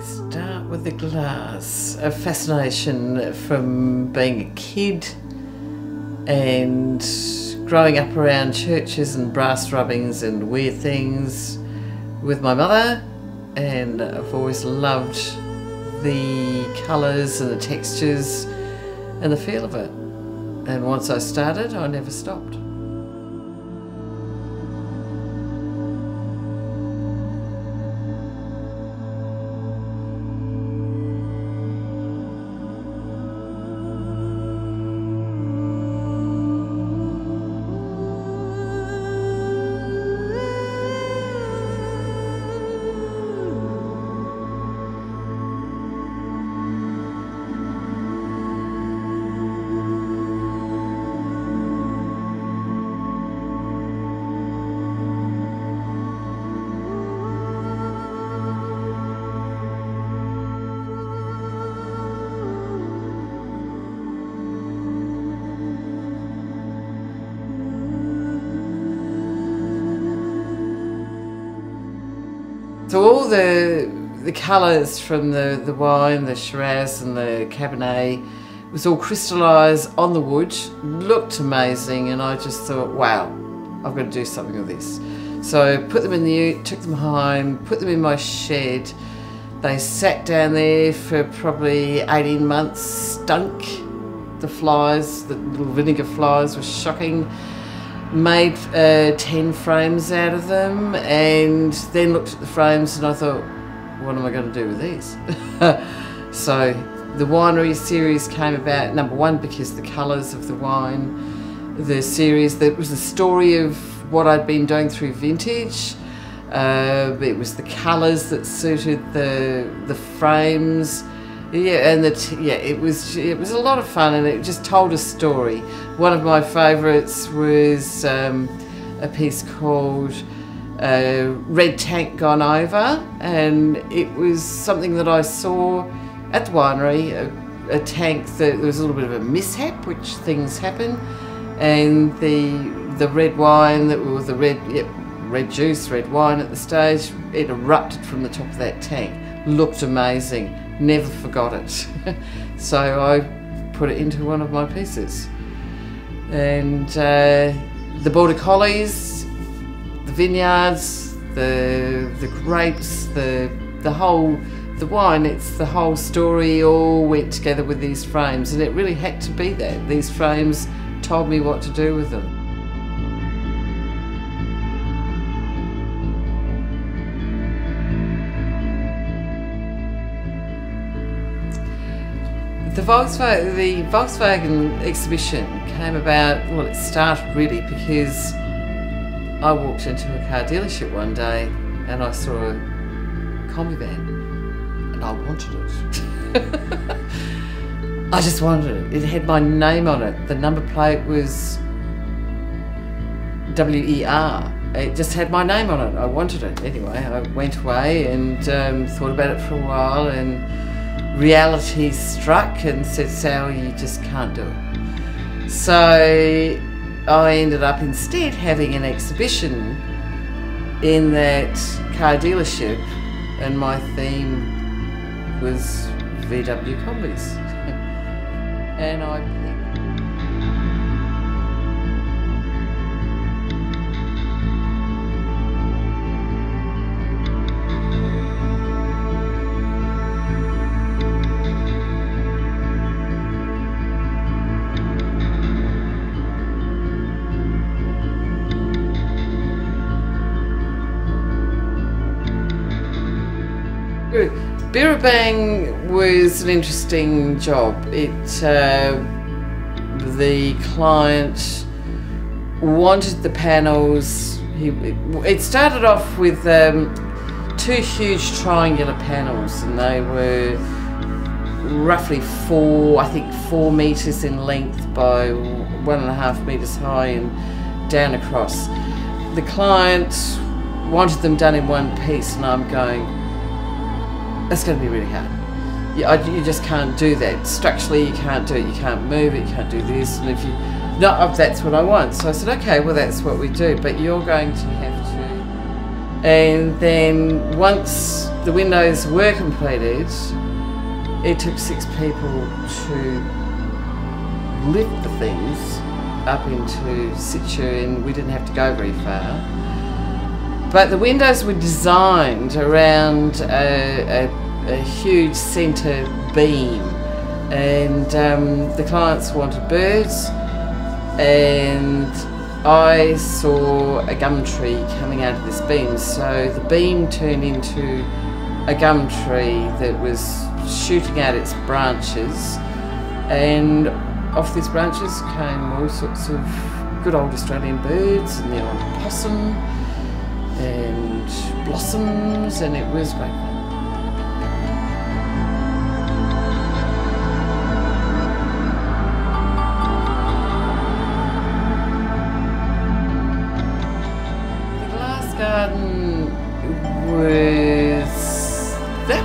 Start with the glass. A fascination from being a kid and growing up around churches and brass rubbings and weird things with my mother, and I've always loved the colours and the textures and the feel of it. And once I started, I never stopped. So all the colours from the wine, the Shiraz and the Cabernet was all crystallised on the wood, looked amazing, and I just thought, wow, I've got to do something with this. So I put them in the ute, took them home, put them in my shed. They sat down there for probably 18 months, stunk. The flies, the little vinegar flies were shocking. Made 10 frames out of them, and then looked at the frames and I thought, what am I going to do with these? So the winery series came about, number one, because the colours of the wine, the series, that was the story of what I'd been doing through vintage. It was the colours that suited the frames. Yeah, and it was a lot of fun, and it just told a story. One of my favourites was a piece called Red Tank Gone Over, and it was something that I saw at the winery, a tank that there was a little bit of a mishap, which things happen, and the red wine that was the red juice, red wine at the stage, it erupted from the top of that tank. Looked amazing. Never forgot it. So I put it into one of my pieces. And the border collies, the vineyards, the grapes, the wine, it's the whole story all went together with these frames, and it really had to be that. These frames told me what to do with them. The Volkswagen exhibition came about, well, it started really because I walked into a car dealership one day and I saw a combi van and I wanted it. I just wanted it. It had my name on it. The number plate was WER. It just had my name on it. I wanted it. Anyway, I went away and thought about it for a while, and reality struck and said, Sal, you just can't do it. So I ended up instead having an exhibition in that car dealership, and my theme was VW combis. And I picked Birrabang was an interesting job. The client wanted the panels. It started off with 2 huge triangular panels, and they were roughly 4 metres in length by 1.5 metres high and down across. The client wanted them done in one piece, and I'm going, that's going to be really hard. You just can't do that. Structurally, you can't do it. You can't move it. You can't do this. And if you, no, that's what I want. So I said, okay, well, that's what we do. But you're going to have to. And then once the windows were completed, it took 6 people to lift the things up into situ, and we didn't have to go very far. But the windows were designed around a huge centre beam, and the clients wanted birds, and I saw a gum tree coming out of this beam, so the beam turned into a gum tree that was shooting out its branches, and off these branches came all sorts of good old Australian birds, and the old possum and blossoms, and it was great fun. Garden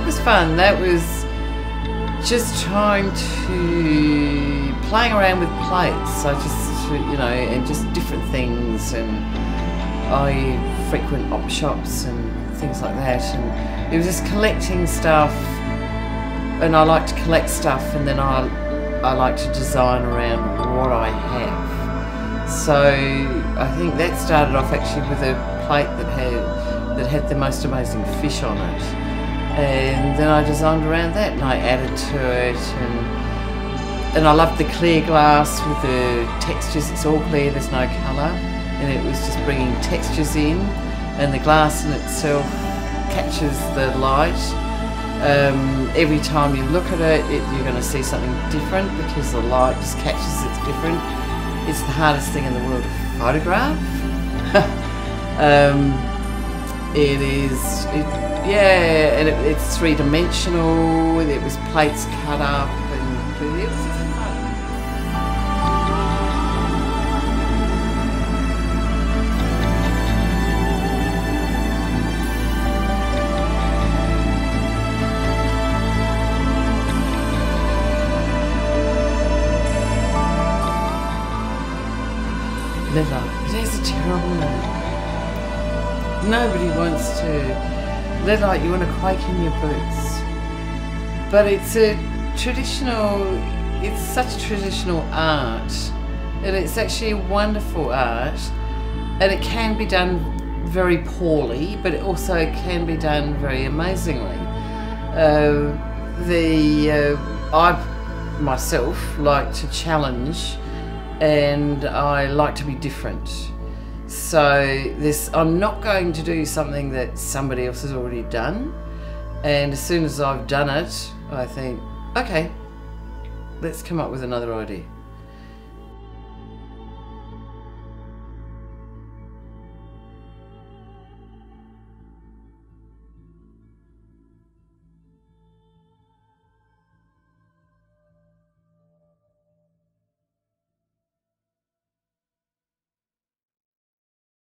was fun. That was just trying to playing around with plates. I just, you know, and just different things, and I frequent op shops and things like that, and it was just collecting stuff, and I like to collect stuff, and then I like to design around what I have. So I think that started off actually with a plate that had the most amazing fish on it, and then I designed around that, and I added to it, and I loved the clear glass with the textures. It's all clear, there's no colour, and it was just bringing textures in, and the glass in itself catches the light. Every time you look at it, you're going to see something different because the light just catches it different. It's the hardest thing in the world to photograph. It's three-dimensional. It was plates cut up, and it was just fun. Leadlight. It is a terrible name. Nobody wants to. Leadlight, you want to quake in your boots. But it's a traditional, it's such a traditional art, and it's actually wonderful art, and it can be done very poorly, but it also can be done very amazingly. I myself like to challenge, and I like to be different. So I'm not going to do something that somebody else has already done, and as soon as I've done it, I think, okay, let's come up with another idea.